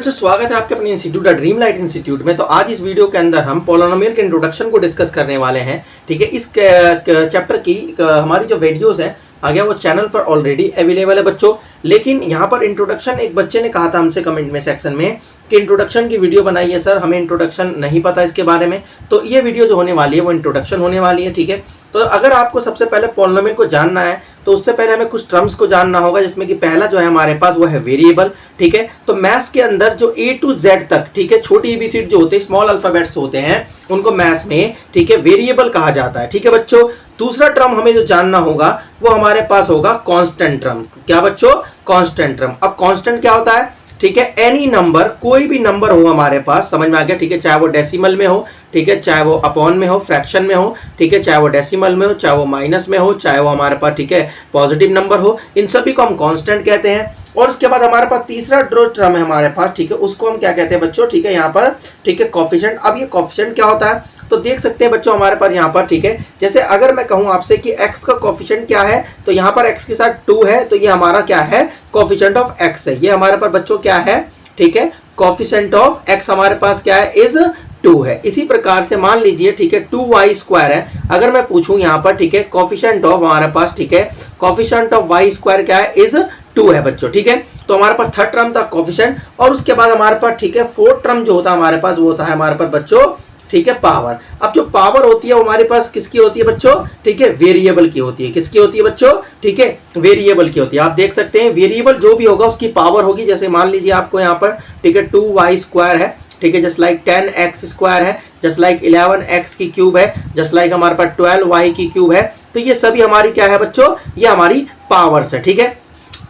बच्चों, स्वागत है आपके अपने इंस्टीट्यूट ड्रीम लाइट इंस्टीट्यूट में। तो आज इस वीडियो के अंदर हम पॉलिनोमियल के इंट्रोडक्शन को डिस्कस करने वाले हैं। ठीक है, इस चैप्टर की हमारी जो वीडियोस हैं आ गया वो चैनल पर ऑलरेडी अवेलेबल है बच्चों। लेकिन यहाँ पर इंट्रोडक्शन एक बच्चे ने कहा था हमसे कमेंट में सेक्शन में कि इंट्रोडक्शन की वीडियो बनाइए सर, हमें इंट्रोडक्शन नहीं पता इसके बारे में। तो ये वीडियो जो होने वाली है वो इंट्रोडक्शन होने वाली है। ठीक है, तो अगर आपको सबसे पहले पॉलिनोमियल को जानना है तो उससे पहले हमें कुछ टर्म्स को जानना होगा, जिसमें कि पहला जो है हमारे पास वो है वेरिएबल। ठीक है, तो मैथ्स के अंदर जो A to Z तक, ठीक है, छोटी एबीसीडी जो होते हैं, स्मॉल अल्फाबेट्स होते हैं, उनको मैथ्स में, ठीक है, वेरिएबल कहा जाता है। ठीक है बच्चों, दूसरा टर्म हमें जो जानना होगा वो हमारे पास होगा कांस्टेंट टर्म। क्या बच्चों? Constant term. अब कांस्टेंट क्या होता है? ठीक है, एनी नंबर, कोई भी नंबर हो हमारे पास, समझ में आ गया? ठीक है, चाहे वो डेसिमल में हो, ठीक है, चाहे वो अपॉन में हो, फ्रैक्शन में हो, ठीक है, चाहे वो डेसिमल में हो, चाहे वो माइनस में हो, चाहे वो हमारे पास, ठीक है, पॉजिटिव नंबर हो, इन सभी को हम कांस्टेंट कहते हैं। और उसके बाद हमारे पास तीसरा जो टर्म है हमारे पास, ठीक है, उसको हम क्या कहते हैं बच्चों? ठीक है, यहाँ पर, ठीक है, कोफिशिएंट। अब ये कोफिशिएंट क्या होता है तो देख सकते हैं बच्चों हमारे पास यहाँ पर, ठीक है, जैसे अगर मैं कहूँ आपसे कि x का कोफिशिएंट क्या है, तो यहाँ पर x के साथ 2 है, तो ये हमारा क्या है? कोफिशिएंट ऑफ x है। ये हमारे पास बच्चों क्या है? ठीक है, कोफिशिएंट ऑफ x हमारे पास क्या है? इज 2 है। इसी प्रकार से मान लीजिए, ठीक है, 2y² है। अगर मैं पूछूं यहाँ पर, ठीक है, कोफिशिएंट ऑफ हमारे पास, ठीक है, कोफिशिएंट ऑफ y² क्या है? इज 2 है बच्चों। ठीक है, तो हमारे पास थर्ड टर्म था कोफिशिएंट, और उसके बाद हमारे पास, ठीक है, फोर्थ टर्म जो होता है हमारे पास वो होता है हमारे पास बच्चों, ठीक है, पावर। अब जो पावर होती है वो हमारे पास किसकी होती है बच्चों? ठीक है, वेरिएबल की होती है। किसकी होती है बच्चों? ठीक है, वेरिएबल की होती है। आप देख सकते हैं वेरिएबल जो भी होगा उसकी पावर होगी। जैसे मान लीजिए आपको यहाँ पर, ठीक है, 2y² है, ठीक है, जस्ट लाइक 10x² है, जस्ट लाइक 11x की क्यूब है, जस्ट लाइक हमारे पास 12y की क्यूब है। तो ये सभी हमारी क्या है बच्चों? ये हमारी पावर्स है। ठीक है,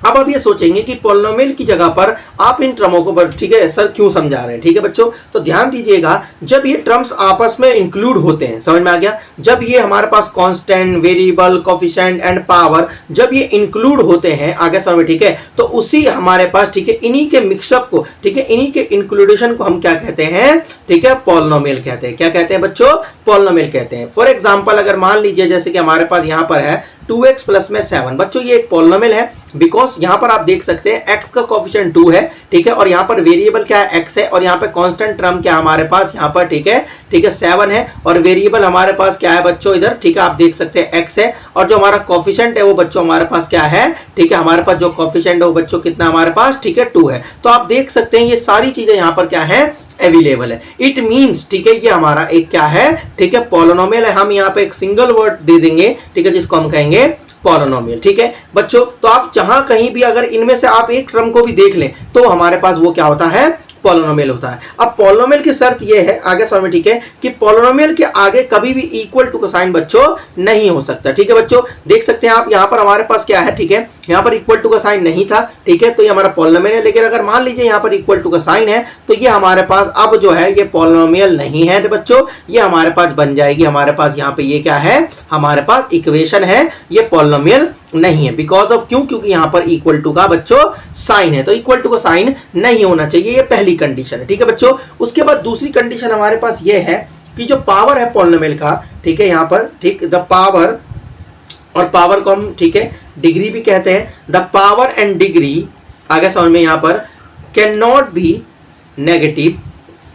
अब आप ये सोचेंगे कि पॉलिनोमियल की जगह पर आप इन टर्मों को, ठीक है सर, क्यों समझा रहे हैं? ठीक है बच्चों, तो ध्यान दीजिएगा, जब ये टर्म्स आपस में इंक्लूड होते हैं, समझ में आ गया? जब ये हमारे पास constant, variable, coefficient and power जब ये इंक्लूड होते हैं, आगे समझ में, ठीक है, तो उसी हमारे पास, ठीक है, इन्हीं के मिक्सअप को, ठीक है, इन्हीं के इंक्लूडेशन को हम क्या कहते हैं? ठीक है, पॉलिनोमियल कहते हैं। क्या कहते हैं बच्चों? पॉलिनोमियल कहते हैं। फॉर एग्जाम्पल अगर मान लीजिए जैसे कि हमारे पास यहाँ पर है 2x प्लस में 7, बच्चों ये एक पॉलिनोमियल है, बिकॉज यहाँ पर आप देख सकते हैं x का कोफिशिएंट 2 है, ठीक है, और यहाँ पर वेरिएबल क्या है? x है, और यहाँ पे कांस्टेंट टर्म क्या हमारे पास यहाँ पर, ठीक है, 7 है, और वेरिएबल हमारे पास क्या है बच्चों? इधर, ठीक है, आप देख सकते हैं x है, और जो हमारा कोफिशिएंट है वो बच्चों हमारे पास क्या है? ठीक है, हमारे पास जो कोफिशिएंट है वो बच्चों कितना हमारे पास? ठीक है, 2 है। तो आप देख सकते हैं ये सारी चीजें यहाँ पर क्या है? अवेलेबल है। इट मींस, ठीक है, ये हमारा एक क्या है? ठीक है, पॉलिनोमियल है। हम यहाँ पे एक सिंगल वर्ड दे देंगे, ठीक है, जिसको हम कहेंगे पॉलिनोमियल। ठीक है बच्चों, तो आप जहां कहीं भी अगर इनमें से आप एक टर्म को भी देख लें तो हमारे पास वो क्या होता है? पॉलिनोमियल होता है। अब पॉलिनोमियल की शर्त ये है, आगे समझ में, ठीक है, कि पॉलिनोमियल के आगे कभी भी इक्वल टू का साइन बच्चों नहीं हो सकता। ठीक है बच्चों, देख सकते हैं आप यहाँ पर हमारे पास क्या है? ठीक है, यहाँ पर इक्वल टू का साइन नहीं था, ठीक है, तो ये हमारा पॉलिनोमियल है। लेकिन अगर मान लीजिए यहाँ पर इक्वल टू का साइन है तो ये हमारे पास अब जो है ये पॉलिनोमियल नहीं है बच्चों, ये हमारे पास बन जाएगी, हमारे पास यहाँ पे ये क्या है? हमारे पास इक्वेशन है, ये पॉलिनोमियल नहीं है। बिकॉज ऑफ क्यों? क्योंकि यहाँ पर इक्वल टू का बच्चों साइन है, तो इक्वल टू का साइन नहीं होना चाहिए, ये पहली कंडीशन है। ठीक है बच्चों, उसके बाद दूसरी कंडीशन हमारे पास ये है कि जो पावर है पॉलिनोमियल का, ठीक है, यहाँ पर, ठीक, द पावर, और पावर को हम, ठीक है, डिग्री भी कहते हैं। द पावर एंड डिग्री, आगे समझ में, यहाँ पर कैन नॉट बी नेगेटिव।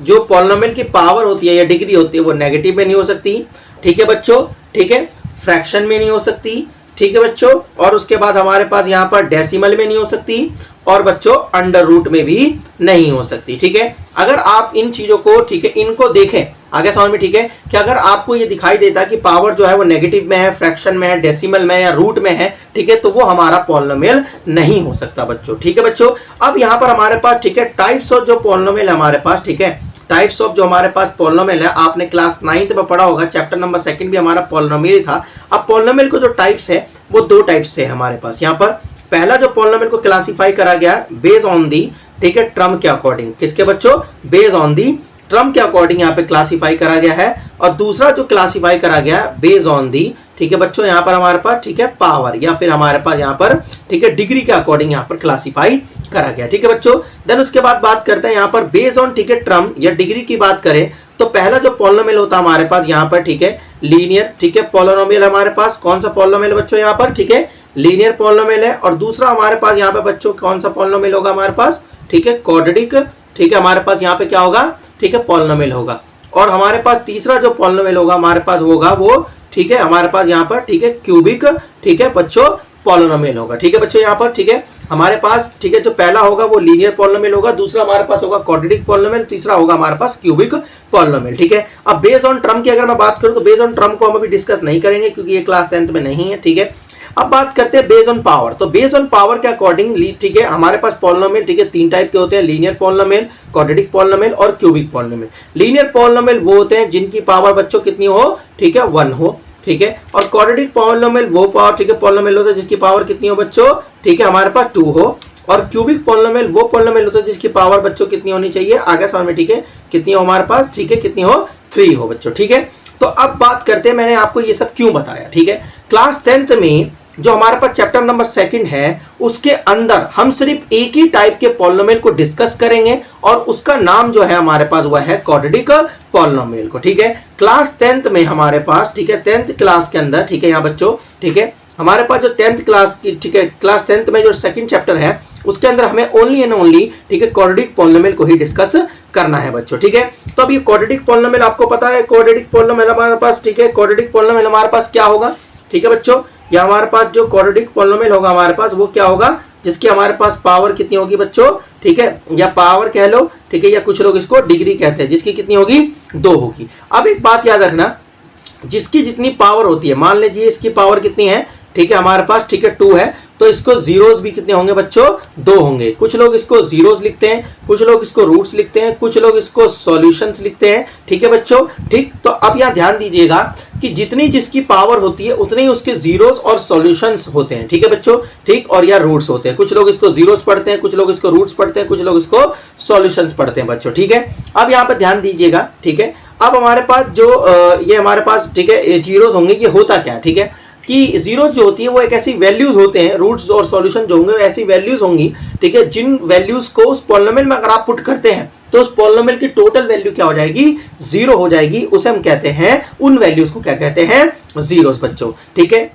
जो पॉलिनोमियल की पावर होती है या डिग्री होती है वो नेगेटिव में नहीं हो सकती। ठीक है बच्चों, ठीक है, फ्रैक्शन में नहीं हो सकती। ठीक है बच्चों, और उसके बाद हमारे पास यहाँ पर डेसिमल में नहीं हो सकती, और बच्चों अंडर रूट में भी नहीं हो सकती। ठीक है, अगर आप इन चीजों को, ठीक है, इनको देखें, आगे समझ में, ठीक है, कि अगर आपको ये दिखाई देता है कि पावर जो है वो नेगेटिव में है, फ्रैक्शन में है, डेसिमल में या रूट में है, ठीक है, तो वो हमारा पॉलिनोमियल नहीं हो सकता बच्चों। ठीक है बच्चों, अब यहाँ पर हमारे पास, ठीक है, टाइप्स ऑफ जो पॉलिनोमियल हमारे पास, ठीक है, टाइप्स ऑफ जो हमारे पास पॉलिनोमियल है, आपने क्लास 9th में पढ़ा होगा, चैप्टर नंबर 2 भी हमारा पॉलिनोमियल था। अब पॉलिनोमियल को जो टाइप्स है वो 2 टाइप्स से हमारे पास। यहाँ पर पहला जो पॉलिनोमियल को क्लासिफाई करा गया बेस्ड ऑन दी, ठीक है, टर्म के अकॉर्डिंग। किसके बच्चों? बेस्ड ऑन दी टर्म के अकॉर्डिंग यहाँ पे क्लासिफाई करा गया है। और दूसरा जो क्लासिफाई करा गया बेस्ड ऑन दी, ठीक है बच्चों, यहाँ पर हमारे पास, ठीक है, पावर, या फिर हमारे पास यहाँ पर, ठीक है, डिग्री के अकॉर्डिंग यहाँ पर क्लासिफाई करा गया। ठीक है बच्चों, देन उसके बाद बात करते हैं यहाँ पर बेस्ड ऑन, ठीक है, टर्म या डिग्री की बात करें तो पहला जो पॉलिनोमियल होता है हमारे पास यहाँ पर, ठीक है, लीनियर, ठीक है, पॉलिनोमियल हमारे पास। कौन सा पॉलिनोमियल बच्चों? यहाँ पर, ठीक है, लीनियर पॉलिनोमियल है। और दूसरा हमारे पास यहाँ पे बच्चों कौन सा पॉलिनोमियल होगा हमारे पास? ठीक है, क्वाड्रेटिक ठीक है हमारे पास यहाँ पे क्या होगा, ठीक है पॉलिनोमियल होगा। और हमारे पास तीसरा जो पॉलिनोमियल होगा हमारे पास होगा वो, ठीक है हमारे पास यहाँ पर, ठीक है क्यूबिक, ठीक है बच्चों पॉलिनोमियल होगा। ठीक है बच्चों यहाँ पर, ठीक है हमारे पास, ठीक है जो पहला होगा वो लीनियर पॉलिनोमियल होगा, दूसरा हमारे पास होगा क्वाड्रेटिक पॉलिनोमियल, तीसरा होगा हमारे पास क्यूबिक पॉलिनोमियल। ठीक है, अब बेस्ड ऑन टर्म की अगर मैं बात करूं तो बेस्ड ऑन टर्म को हम अभी डिस्कस नहीं करेंगे क्योंकि ये क्लास 10th में नहीं है। ठीक है, अब बात करते हैं बेस्ड ऑन पावर। तो बेस्ड ऑन पावर के अकॉर्डिंग, ठीक है हमारे पास पॉलिनोमियल, ठीक है तीन टाइप के होते हैं, लीनियर पॉलिनोमियल, क्वाड्रेटिक पॉलिनोमियल और क्यूबिक पॉलिनोमियल। लीनियर पॉलिनोमियल वो होते हैं जिनकी पावर बच्चों कितनी हो, ठीक है 1 हो। ठीक है, और क्वाड्रेटिक पॉलिनोमियल वो पावर, ठीक है पॉलिनोमियल होता है जिसकी पावर कितनी हो बच्चों, ठीक है हमारे पास 2 हो। और क्यूबिक पॉलिनोमियल वो पॉलिनोमियल होता है जिसकी पावर बच्चों कितनी होनी चाहिए, आगे समझ में, ठीक है कितनी हो हमारे पास, ठीक है कितनी हो 3 हो बच्चों। ठीक है, तो अब बात करते हैं मैंने आपको ये सब क्यों बताया। ठीक है, क्लास 10th में जो हमारे पास चैप्टर नंबर 2 है उसके अंदर हम सिर्फ एक ही टाइप के पॉलिनोमियल को डिस्कस करेंगे और उसका नाम जो है हमारे पास वह है क्वाड्रेटिक पॉलिनोमियल को। ठीक है, क्लास 10th में हमारे पास, ठीक है 10th क्लास के अंदर, ठीक है यहाँ बच्चों, ठीक है हमारे पास जो 10th क्लास की, ठीक है क्लास 10th में जो 2nd चैप्टर है उसके अंदर हमें ओनली एंड ओनली, ठीक है क्वाड्रेटिक पॉलिनोमियल को ही डिस्कस करना है बच्चों। ठीक है, तो अब ये क्वाड्रेटिक पॉलिनोमियल आपको पता है, क्वाड्रेटिक पॉलिनोमियल हमारे पास, ठीक है क्वाड्रेटिक पॉलिनोमियल हमारे पास क्या होगा, ठीक है बच्चों, या हमारे पास जो क्वाड्रेटिक पॉलिनोमियल होगा हमारे पास वो क्या होगा, जिसकी हमारे पास पावर कितनी होगी बच्चों, ठीक है या पावर कह लो, ठीक है या कुछ लोग इसको डिग्री कहते हैं, जिसकी कितनी होगी 2 होगी। अब एक बात याद रखना, जिसकी जितनी पावर होती है, मान लीजिए इसकी पावर कितनी है, ठीक है हमारे पास, ठीक है 2 है, तो इसको जीरोस भी कितने होंगे बच्चों 2 होंगे। कुछ लोग इसको जीरोस लिखते हैं, कुछ लोग इसको रूट्स लिखते हैं, कुछ लोग इसको सॉल्यूशंस लिखते हैं। ठीक है बच्चों, ठीक, तो अब यहाँ ध्यान दीजिएगा कि जितनी जिसकी पावर होती है उतने ही उसके जीरोस और सॉल्यूशंस होते हैं। ठीक है बच्चों, ठीक, और या रूट्स होते हैं। कुछ लोग इसको जीरोस पढ़ते हैं, कुछ लोग इसको रूट्स पढ़ते हैं, कुछ लोग इसको सॉल्यूशंस पढ़ते हैं बच्चों। ठीक है, अब यहाँ पर ध्यान दीजिएगा। ठीक है, अब हमारे पास जो ये हमारे पास, ठीक है जीरोस होंगे, ये होता क्या है, ठीक है कि जीरो जो होती है वो एक ऐसी वैल्यूज होते हैं, रूट्स और सॉल्यूशन जो होंगे ऐसी वैल्यूज होंगी, ठीक है जिन वैल्यूज को उस पॉलिनोमियल में अगर आप पुट करते हैं तो उस पॉलिनोमियल की टोटल वैल्यू क्या हो जाएगी, 0 हो जाएगी। उसे हम कहते हैं, उन वैल्यूज को क्या कहते हैं, जीरोस बच्चों। ठीक है,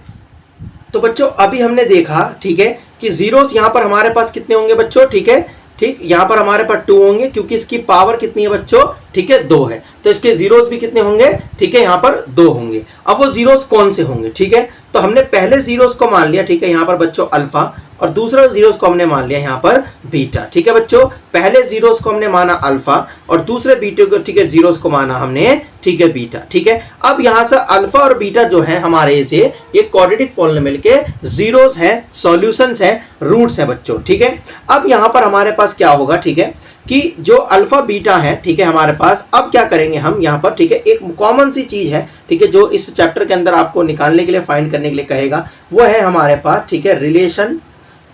तो बच्चों अभी हमने देखा, ठीक है कि जीरोस यहाँ पर हमारे पास कितने होंगे बच्चों, ठीक है ठीक, यहाँ पर हमारे पास 2 होंगे क्योंकि इसकी पावर कितनी है बच्चों, ठीक है 2 है, तो इसके जीरोस भी कितने होंगे, ठीक है यहाँ पर 2 होंगे। अब वो जीरोस कौन से होंगे, ठीक है, तो हमने पहले जीरोस को मान लिया, ठीक है यहाँ पर बच्चों अल्फा, और दूसरा जीरोस को हमने मान लिया यहाँ पर बीटा। ठीक है बच्चों, पहले जीरोस को हमने माना अल्फा और दूसरे बीटा को, ठीक है जीरोस को माना हमने, ठीक है बीटा। ठीक है, अब यहाँ से अल्फा और बीटा जो है हमारे से ये क्वाड्रेटिक पॉलिनोमियल के जीरोस है, सॉल्यूशंस है, रूट्स है बच्चों। ठीक है, अब यहाँ पर हमारे पास क्या होगा, ठीक है कि जो अल्फा बीटा है, ठीक है हमारे पास, अब क्या करेंगे हम यहाँ पर, ठीक है एक कॉमन सी चीज है, ठीक है जो इस चैप्टर के अंदर आपको निकालने के लिए, फाइंड करने के लिए कहेगा, वो है हमारे पास, ठीक है रिलेशन,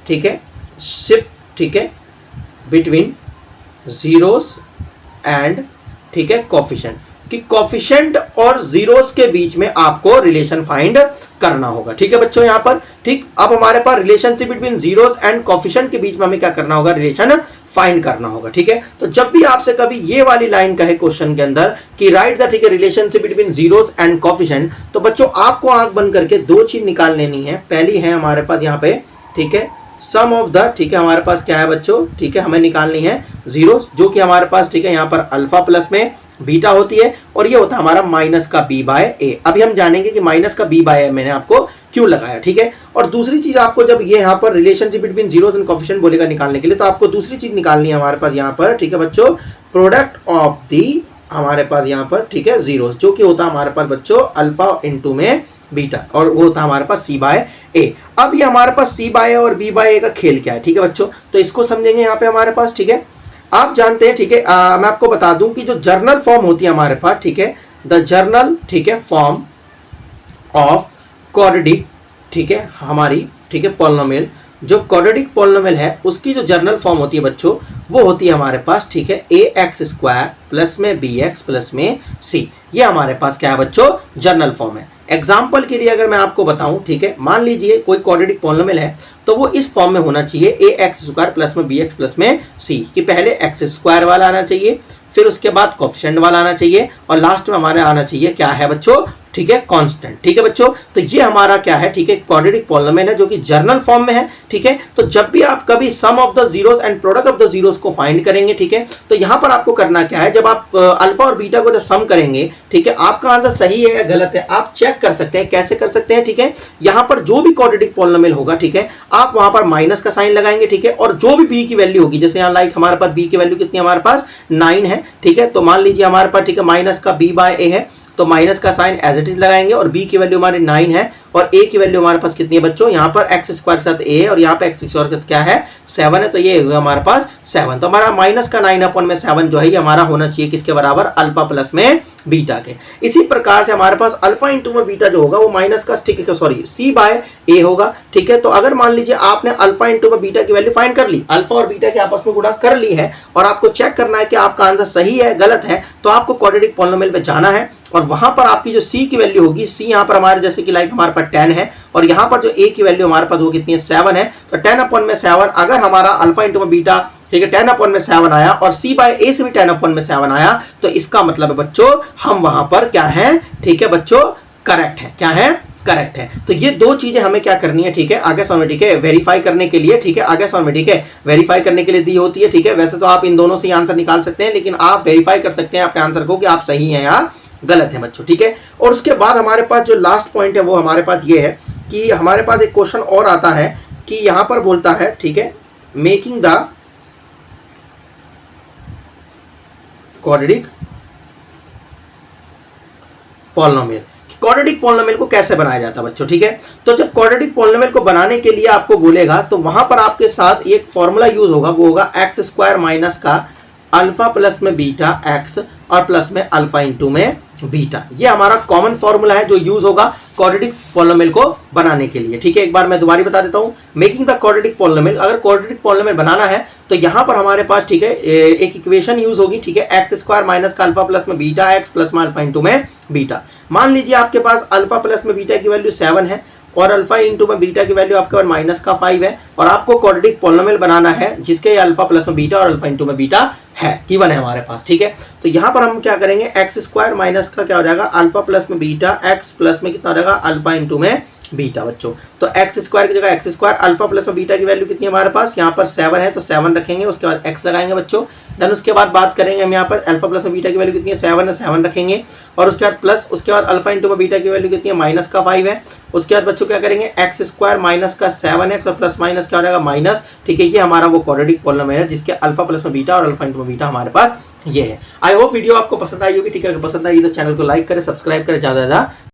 ठीक है शिप, ठीक है बिटवीन जीरोस एंड, ठीक है कोफिशिएंट, कि कोफिशिएंट और जीरोस के बीच में आपको रिलेशन फाइंड करना होगा। ठीक है बच्चों यहाँ पर, ठीक, अब हमारे पास relationship between zeros and coefficient के बीच में हमें क्या करना होगा, रिलेशन फाइंड करना होगा। ठीक है, तो जब भी आपसे कभी ये वाली लाइन कहे क्वेश्चन के अंदर कि राइट द, ठीक है relationship between zeros and coefficient, तो बच्चों आपको आंख बंद करके 2 चीज निकाल लेनी है। पहली है हमारे पास यहाँ पे, ठीक है सम ऑफ द, ठीक है हमारे पास क्या है बच्चों, ठीक है हमें निकालनी है जीरोस, जो कि हमारे पास, ठीक है यहाँ पर अल्फा प्लस में बीटा होती है, और ये होता है हमारा माइनस का b बाय ए। अभी हम जानेंगे कि माइनस का b बाय ए मैंने आपको क्यों लगाया। ठीक है, और दूसरी चीज आपको, जब ये यहाँ पर relationship between zeros and coefficient बोलेगा निकालने के लिए, तो आपको दूसरी चीज निकालनी है हमारे पास यहाँ पर, ठीक है बच्चों प्रोडक्ट ऑफ दी, हमारे पास यहाँ पर, ठीक है जीरोस, जो कि होता है हमारे पास बच्चों अल्फा इंटू में बीटा, और वो होता है हमारे पास c बाय ए। अब ये हमारे पास c बाय ए और b बाय ए का खेल क्या है, ठीक है बच्चों, तो इसको समझेंगे यहाँ पे हमारे पास। ठीक है, आप जानते हैं, ठीक है मैं आपको बता दूं कि जो जर्नल फॉर्म होती है हमारे पास, ठीक है द जर्नल, ठीक है फॉर्म ऑफ क्वाड्रेटिक, ठीक है हमारी, ठीक है पॉलिनोमियल, जो क्वाड्रेटिक पॉलिनोमियल है उसकी जो जर्नल फॉर्म होती है बच्चों, वो होती है हमारे पास, ठीक है ax² प्लस में bx प्लस में c। ये हमारे पास क्या है बच्चों, जर्नल फॉर्म है। एग्जाम्पल के लिए अगर मैं आपको बताऊं, ठीक है मान लीजिए कोई क्वाड्रेटिक पॉलिनोमियल है, तो वो इस फॉर्म में होना चाहिए ax² प्लस में bx प्लस में c, कि पहले x² वाला आना चाहिए, फिर उसके बाद कोफिशिएंट वाला आना चाहिए, और लास्ट में हमारे आना चाहिए क्या है बच्चों, ठीक है, कांस्टेंट। ठीक है बच्चों, तो ये हमारा क्या है, ठीक है, क्वाड्रेटिक पॉलिनोमियल है जो कि जर्नल फॉर्म में है। ठीक है, तो जब भी आप कभी sum of the zeros and product of the zeros को फाइंड करेंगे, ठीक है, तो यहां पर आपको करना क्या है, जब आप अल्फा और बीटा को जब सम करेंगे, ठीक है, आपका आंसर सही है या गलत है आप चेक कर सकते हैं। कैसे कर सकते हैं, ठीक है, यहां पर जो भी क्वाड्रेटिक पॉलिनोमियल होगा, ठीक है, आप वहां पर माइनस का साइन लगाएंगे। ठीक है, और जो भी बी की वैल्यू होगी, जैसे यहाँ लाइक हमारे पास बी की वैल्यू कितनी, हमारे पास 9 है। ठीक है, तो मान लीजिए हमारे पास, ठीक है, माइनस का बी बाय ए है, तो माइनस का साइन एज इट इज लगाएंगे, और बी की वैल्यू हमारी 9 है और ए की वैल्यू हमारे पास कितनी है बच्चों, यहाँ पर एक्स स्क्वायर के साथ ए है और यहाँ पे एक्स स्क्वायर के साथ क्या है 7 है, तो ये हुआ हमारे पास 7। तो हमारा माइनस का 9/7 जो है ये हमारा होना चाहिए किसके बराबर, अल्फा प्लस में बीटा के। इसी प्रकार से हमारे पास अल्फा इंटू में बीटा जो होगा वो माइनस का सॉरी सी बाय ए होगा। ठीक है, तो अगर मान लीजिए आपने अल्फा इंटू में बीटा की वैल्यू फाइंड कर ली, अल्फा और बीटा के आपस में गुणा कर ली है और आपको चेक करना है कि आपका आंसर सही है गलत है, तो आपको क्वाड्रेटिक पॉलिनोमियल पे जाना है और वहां पर आपकी जो सी की वैल्यू होगी, सी यहाँ पर हमारे जैसे कि लाइक हमारे पास 10 है और यहाँ पर जो ए की वैल्यू हमारे पास वो कितनी है 7 है, तो 10/7 अगर हमारा अल्फा इंटू में बीटा, ठीक है, 10/7 आया और सी बाय ए से भी 10/7 आया, तो इसका मतलब है बच्चों हम वहां पर क्या है, ठीक है बच्चों, करेक्ट है। क्या है, करेक्ट है। तो ये दो चीजें हमें क्या करनी है, ठीक है, आगे समझ में, ठीक है, वेरीफाई करने के लिए, ठीक है, आगे समझ में, ठीक है, वेरीफाई करने के लिए दी होती है। ठीक है, वैसे तो आप इन दोनों से ही आंसर निकाल सकते हैं, लेकिन आप वेरीफाई कर सकते हैं अपने आंसर को कि आप सही हैं या गलत है बच्चों। ठीक है, और उसके बाद हमारे पास जो लास्ट पॉइंट है वो हमारे पास ये है कि हमारे पास एक क्वेश्चन और आता है कि यहां पर बोलता है, ठीक है, making the quadratic polynomial, quadratic polynomial को कैसे बनाया जाता है बच्चों। ठीक है, तो जब क्वाड्रेटिक पॉलिनोमियल को बनाने के लिए आपको बोलेगा तो वहां पर आपके साथ एक फॉर्मूला यूज होगा, वो होगा एक्स स्क्वायर माइनस का अल्फा प्लस में बीटा एक्स और प्लस में अल्फा इंटू में बीटा। ये हमारा कॉमन फॉर्मूला है जो यूज होगा क्वाड्रेटिक पॉलिनोमियल को बनाने के लिए। ठीक है, एक बार मैं दोबारा बता देता हूं, मेकिंग द क्वाड्रेटिक पॉलिनोमियल, अगर क्वाड्रेटिक पॉलिनोमियल बनाना है तो यहां पर हमारे पास, ठीक है, एक इक्वेशन यूज होगी। ठीक है, एक्स स्क्वायर माइनस का अल्फा प्लस में बीटा एक्स प्लस में अल्फा इंटू में बीटा। मान लीजिए आपके पास अल्फा प्लस में बीटा की वैल्यू 7 है और अल्फा इंटू में बीटा की वैल्यू आपके पास माइनस का 5 है और आपको क्वाड्रेटिक पॉलिनोमियल बनाना है जिसके अल्फा प्लस में बीटा और अल्फा इंटू में बीटा है, गिवन है हमारे पास। ठीक है, तो यहाँ पर हम क्या करेंगे, एक्स स्क्वायर माइनस का क्या हो जाएगा अल्फा प्लस में बीटा एक्स प्लस में कितना हो जाएगा अल्फा इंटू में बीटा बच्चों। तो एक्स स्क्वायर की जगह एक्स स्क्वायर, अल्फा प्लस में बीटा की वैल्यू कितनी है हमारे पास, यहाँ पर 7 है तो 7 रखेंगे, उसके बाद एक्स लगाएंगे बच्चों। देन उसके बाद बात करेंगे हम यहाँ पर अल्फा प्लस में बीटा की वैल्यू कितनी है 7 है, 7 रखेंगे और उसके बाद प्लस, उसके बाद अल्फा इंटू में बीटा की वैल्यू कितनी है माइनस का 5 है। उसके बाद बच्चों क्या करेंगे, एक्स स्क्वायर माइनस का 7 है तो प्लस माइनस क्या हो जाएगा माइनस। ठीक है, ये हमारा वो क्वाड्रेटिक पॉलिनोमियल है जिसके अल्फा प्लस में बीटा और अल्फा इंटू में बीटा हमारे पास ये है। आई होप वीडियो आपको पसंद आई होगी। ठीक है, अगर पसंद आई तो चैनल को लाइक करें, सब्सक्राइब करें, ज्यादा